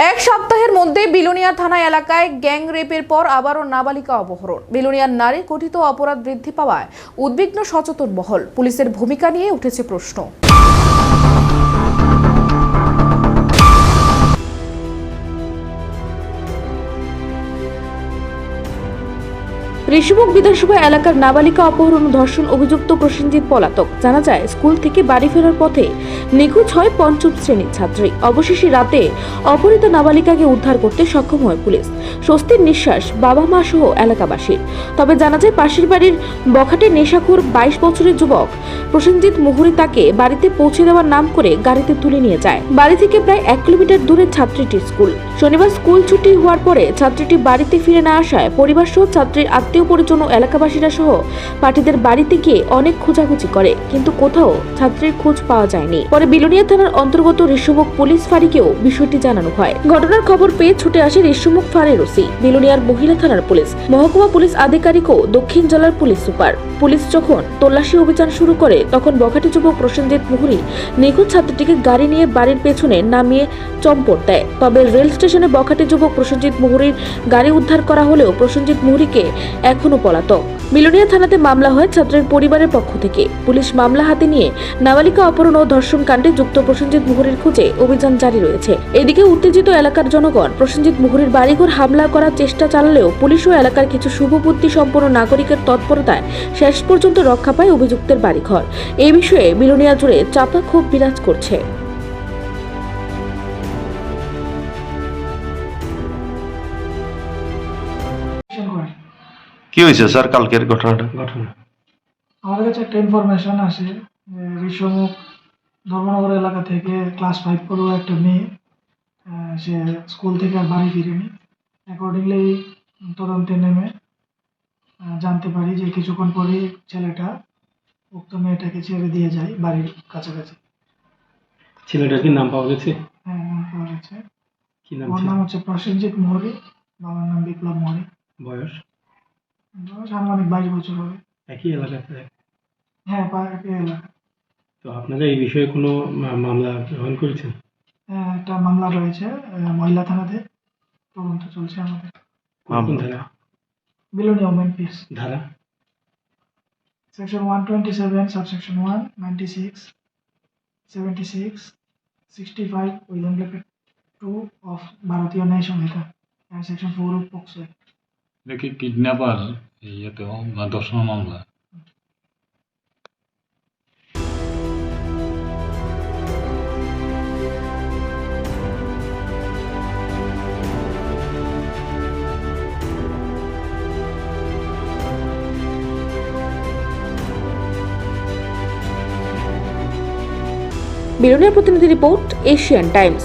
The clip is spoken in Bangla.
এক সপ্তাহের মধ্যে বিলোনিয়া থানা এলাকায় গ্যাং রেপের পর আবারও নাবালিকা অপহরণ। বিলোনিয়ার নারী গঠিত অপরাধ বৃদ্ধি পাওয়ায় উদ্বিগ্ন সচেতন মহল। পুলিশের ভূমিকা নিয়ে উঠেছে প্রশ্ন। ঋষিমুখ বিধানসভা এলাকার নাবালিকা অপহরণ ও ধর্ষণ অভিযুক্ত প্রসেনজিৎ পলাতক। জানা যায়, স্কুল থেকে বাড়ি ফেরার পথে নিখোঁজ হয় পঞ্চম শ্রেণীর ছাত্রী। অবশেষে রাতে অপহৃত নাবালিকাকে উদ্ধার করতে সক্ষম হয় পুলিশ। স্বস্তির নিঃশ্বাস বাবা মা সহ এলাকাবাসীর। তবে জানা যায়, পাশের বাড়ির বখাটে নেশাখোর 22 বছরের যুবক প্রসেনজিৎ মুহুরী তাকে বাড়িতে পৌঁছে দেওয়ার নাম করে গাড়িতে তুলে নিয়ে যায়। বাড়ি থেকে প্রায় 1 কিলোমিটার দূরে ছাত্রীটির স্কুল। শনিবার স্কুল ছুটি হওয়ার পরে ছাত্রীটি বাড়িতে ফিরে না আসায় পরিবার সহ ছাত্রীর আত্মীয় পরিজন ও এলাকাবাসীরা সহ পার্টিদের বাড়িতে গিয়ে অনেক খোঁজাখুঁজি করে, কিন্তু কোথাও ছাত্রীর খোঁজ পাওয়া যায়নি। পরে বিলোনিয়া থানার অন্তর্গত ঋষিমুখ পুলিশ ফাঁড়িকেও বিষয়টি জানানো হয়। ঘটনার খবর পেয়ে ছুটে আসে ঋষিমুখ ফাঁড়ির ওসি, বিলোনিয়ার মহিলা থানার পুলিশ, মহকুমা পুলিশ আধিকারিক ও দক্ষিণ জেলার পুলিশ সুপার। পুলিশ যখন তল্লাশি অভিযান শুরু করে তখন বখাটে যুবক প্রসেনজিৎ মুহুরী নিখোঁজ ছাত্রীটিকে গাড়ি নিয়ে বাড়ির পেছনে নামিয়ে চম্পট দেয়। তবে রেল স্টেশনে বখাটে যুবক প্রসেনজিৎ মুহুরীর গাড়ি উদ্ধার করা হলেও প্রসেনজিৎ মুহুরীকে এখনো পলাতক। বিলোনিয়া থানাতে মামলা হয় ছাত্রের পরিবারের পক্ষ থেকে। পুলিশ মামলা হাতে নিয়ে নাবালিকা অপহরণ ও ধর্ষণ কাণ্ডে যুক্ত প্রসেনজিৎ মুহুরীর খোঁজে অভিযান জারি রয়েছে। এদিকে উত্তেজিত এলাকার জনগণ প্রসেনজিৎ মুহুরীর বাড়িঘর হামলা করার চেষ্টা চালালেও পুলিশ ও এলাকার কিছু শুভবুদ্ধি সম্পন্ন নাগরিকের তৎপরতায় শেষ পর্যন্ত রক্ষা পায় অভিযুক্তের বাড়িঘর। এই বিষয়ে বিলোনিয়া জুড়ে চাপা ক্ষোভ বিরাজ করছে। কি হয়েছে স্যার কালকের ঘটনা আমাদের কাছে একটা ইনফরমেশন আসে যে ঋষিমুখ ধর্মনগর এলাকা থেকে ক্লাস 5 পড়ুয়া একটা মেয়ে সে স্কুল থেকে আর বাড়ি ফিরেনি। অ্যাকর্ডিংলি তদন্তে নেমে জানতে পারি যে কিছুক্ষণ পরেই ছেলেটা উক্ত মেয়েটাকে ছেড়ে দিয়ে যায় বাড়ির কাছাকাছি। ছেলেটার কি নাম পাওয়া গেছে? হ্যাঁ, নাম পাওয়া গেছে। কি নাম? ওর নাম হচ্ছে প্রসেনজিৎ মুহুরী, বাবার নাম বিপ্লব মুহুরী। বয়স আনুমানিক 22 বছর হবে। একই এলাকাতে? হ্যাঁ, একই এলাকা। তো আপনারা এই বিষয়ে কোনো মামলা গ্রহণ করেছেন? হ্যাঁ, একটা মামলা রয়েছে মহিলা থানাতে, তদন্ত চলছে আমাদের। কোন ধারা? বিলোনিয়া ওমেন পিস ধারা section 127 subsection 1 96 76 65 William bracket 2 of ভারতীয় ন্যায় সংহিতা and section 4 of POCSO Act। দেখি কিডন্যাপার ইয়েতেও বা ধর্ষণ মামলা। বিলোনিয়ার প্রতিনিধি রিপোর্ট, এশিয়ান টাইমস।